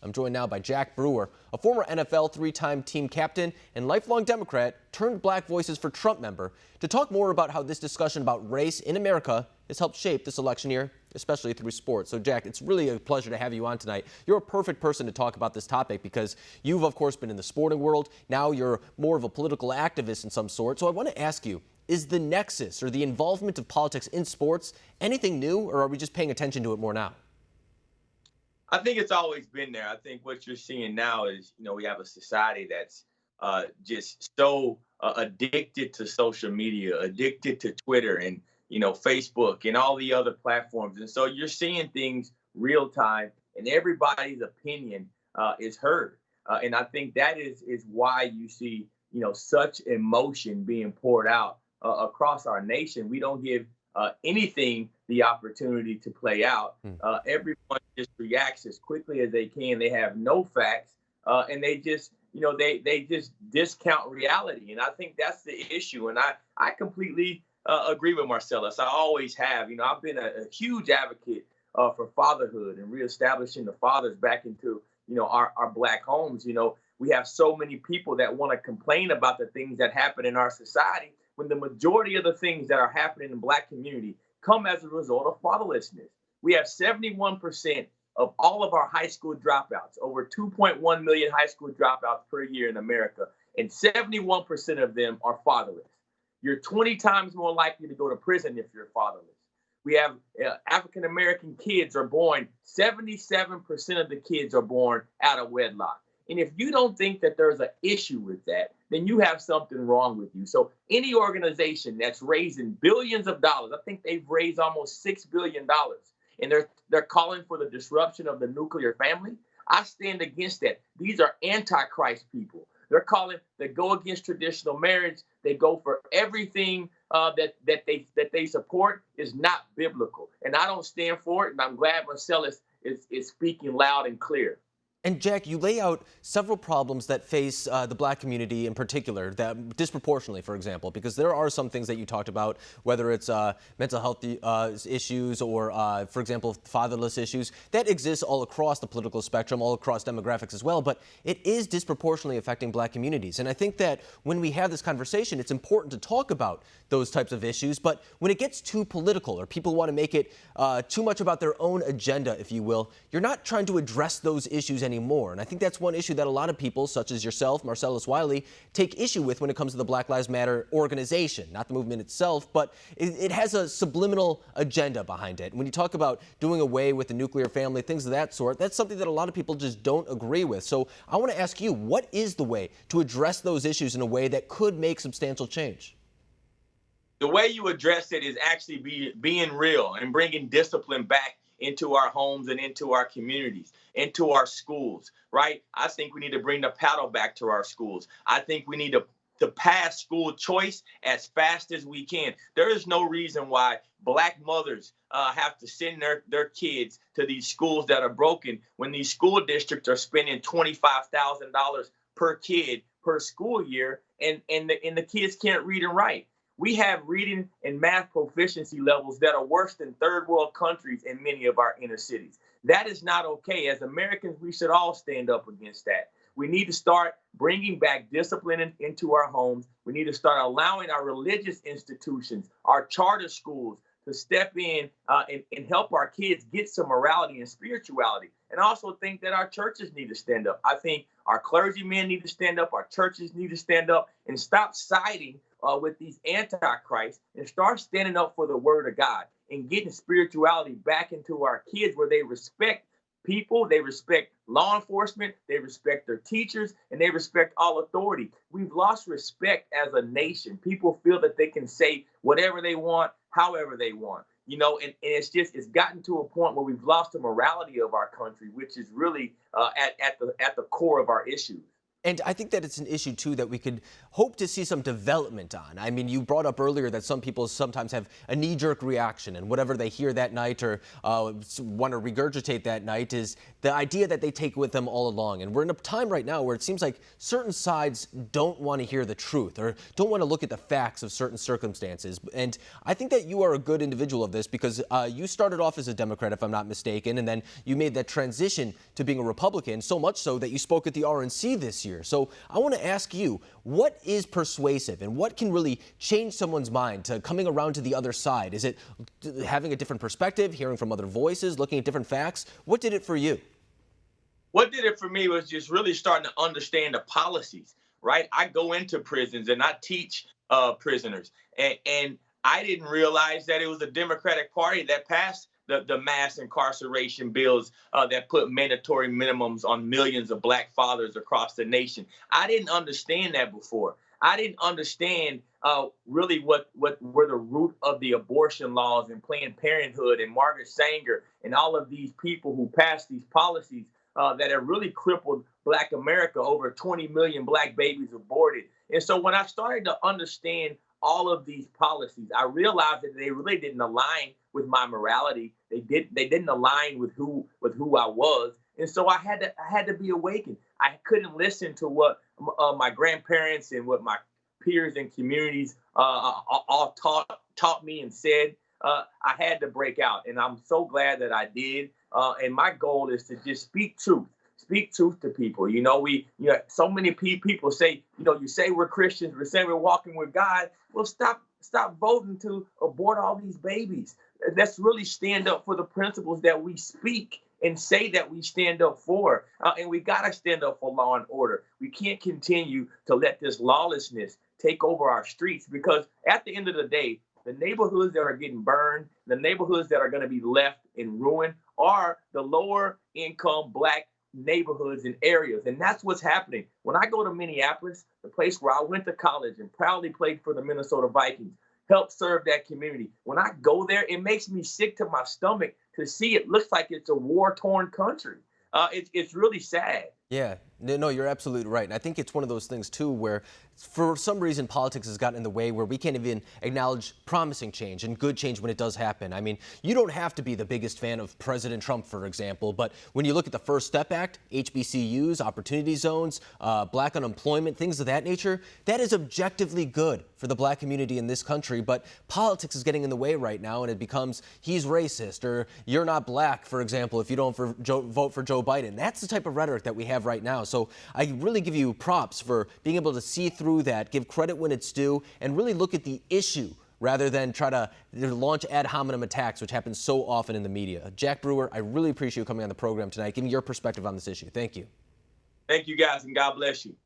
I'm joined now by Jack Brewer, a former NFL three-time team captain and lifelong Democrat turned Black Voices for Trump member, to talk more about how this discussion about race in America has helped shape this election year, especially through sports. So, Jack, it's really a pleasure to have you on tonight. You're a perfect person to talk about this topic because you've, of course, been in the sporting world. Now you're more of a political activist in some sort. So I want to ask you, is the nexus or the involvement of politics in sports anything new, or are we just paying attention to it more now? I think it's always been there. I think what you're seeing now is, we have a society that's just so addicted to social media, addicted to Twitter and, Facebook and all the other platforms. And so you're seeing things real time and everybody's opinion is heard. And I think that is why you see, such emotion being poured out across our nation. We don't give anything the opportunity to play out. Everyone just reacts as quickly as they can. They have no facts, and they just, they just discount reality. And I think that's the issue. And I completely agree with Marcellus. I always have. I've been a huge advocate for fatherhood and reestablishing the fathers back into, our Black homes. We have so many people that want to complain about the things that happen in our society, when the majority of the things that are happening in the Black community come as a result of fatherlessness. We have 71% of all of our high school dropouts, over 2.1 million high school dropouts per year in America, and 71% of them are fatherless. You're 20 times more likely to go to prison if you're fatherless. We have African-American kids are born, 77% of the kids are born out of wedlock. And if you don't think that there's an issue with that, then you have something wrong with you. So any organization that's raising billions of dollars, I think they've raised almost $6 billion, and they're calling for the disruption of the nuclear family, I stand against that. These are antichrist people. They're calling, they go against traditional marriage. They go for everything that they support is not biblical. And I don't stand for it. And I'm glad Marcellus is speaking loud and clear. And Jack, you lay out several problems that face the Black community in particular, that disproportionately, for example, because there are some things that you talked about, whether it's mental health issues or, for example, fatherless issues, that exist all across the political spectrum, all across demographics as well, but it is disproportionately affecting Black communities. And I think that when we have this conversation, it's important to talk about those types of issues, but when it gets too political or people want to make it too much about their own agenda, if you will, you're not trying to address those issues anymore. And I think that's one issue that a lot of people, such as yourself, Marcellus Wiley, take issue with when it comes to the Black Lives Matter organization, not the movement itself, but it has a subliminal agenda behind it. When you talk about doing away with the nuclear family, things of that sort, that's something that a lot of people just don't agree with. So I want to ask you, what is the way to address those issues in a way that could make substantial change? The way you address it is actually being real and bringing discipline back into our homes and into our communities, into our schools, right? I think we need to bring the paddle back to our schools. I think we need to pass school choice as fast as we can. There is no reason why Black mothers have to send their kids to these schools that are broken when these school districts are spending $25,000 per kid per school year, and the kids can't read and write. We have reading and math proficiency levels that are worse than third world countries in many of our inner cities. That is not okay. As Americans, we should all stand up against that. We need to start bringing back discipline into our homes. We need to start allowing our religious institutions, our charter schools, to step in and help our kids get some morality and spirituality. And I also think that our churches need to stand up. I think our clergymen need to stand up. Our churches need to stand up and stop siding with these antichrists and start standing up for the word of God and getting spirituality back into our kids, where they respect people, they respect law enforcement, they respect their teachers, and they respect all authority. We've lost respect as a nation. People feel that they can say whatever they want, however they want. And it's gotten to a point where we've lost the morality of our country, which is really at the core of our issues. And I think that it's an issue, too, that we could hope to see some development on. I mean, you brought up earlier that some people sometimes have a knee-jerk reaction, and whatever they hear that night or want to regurgitate that night is the idea that they take with them all along. And we're in a time right now where it seems like certain sides don't want to hear the truth or don't want to look at the facts of certain circumstances. And I think that you are a good individual of this because you started off as a Democrat, if I'm not mistaken, and then you made that transition to being a Republican, so much so that you spoke at the RNC this year. So I want to ask you, what is persuasive and what can really change someone's mind to coming around to the other side? Is it having a different perspective, hearing from other voices, looking at different facts? What did it for you? What did it for me was just really starting to understand the policies, right? I go into prisons and I teach prisoners, and I didn't realize that it was the Democratic Party that passed the mass incarceration bills that put mandatory minimums on millions of Black fathers across the nation. I didn't understand that before. I didn't understand really what were the root of the abortion laws and Planned Parenthood and Margaret Sanger and all of these people who passed these policies that have really crippled Black America. Over 20 million Black babies aborted. And so when I started to understand all of these policies, I realized that they really didn't align with my morality. They didn't align with who I was. And so I had to be awakened. I couldn't listen to what my grandparents and what my peers and communities all taught me and said. I had to break out, and I'm so glad that I did. And my goal is to just speak truth to people. So many people say, you say we're Christians, we say we're walking with God. Well, stop voting to abort all these babies. Let's really stand up for the principles that we speak and say that we stand up for. And we got to stand up for law and order. We can't continue to let this lawlessness take over our streets, because at the end of the day, the neighborhoods that are getting burned, the neighborhoods that are going to be left in ruin are the lower income Black neighborhoods and areas. And that's what's happening. When I go to Minneapolis, the place where I went to college and proudly played for the Minnesota Vikings, helped serve that community. When I go there, it makes me sick to my stomach to see it looks like it's a war-torn country. It's really sad. Yeah, no, you're absolutely right. And I think it's one of those things, too, where for some reason politics has gotten in the way where we can't even acknowledge promising change and good change when it does happen. I mean, you don't have to be the biggest fan of President Trump, for example, but when you look at the First Step Act, HBCUs, opportunity zones, Black unemployment, things of that nature, that is objectively good for the Black community in this country. But politics is getting in the way right now, and it becomes he's racist or you're not Black, for example, if you don't vote for Joe Biden. That's the type of rhetoric that we have right now. So I really give you props for being able to see through that, give credit when it's due, and really look at the issue rather than try to launch ad hominem attacks, which happens so often in the media. Jack Brewer, I really appreciate you coming on the program tonight, giving your perspective on this issue. Thank you. Thank you, guys, and God bless you.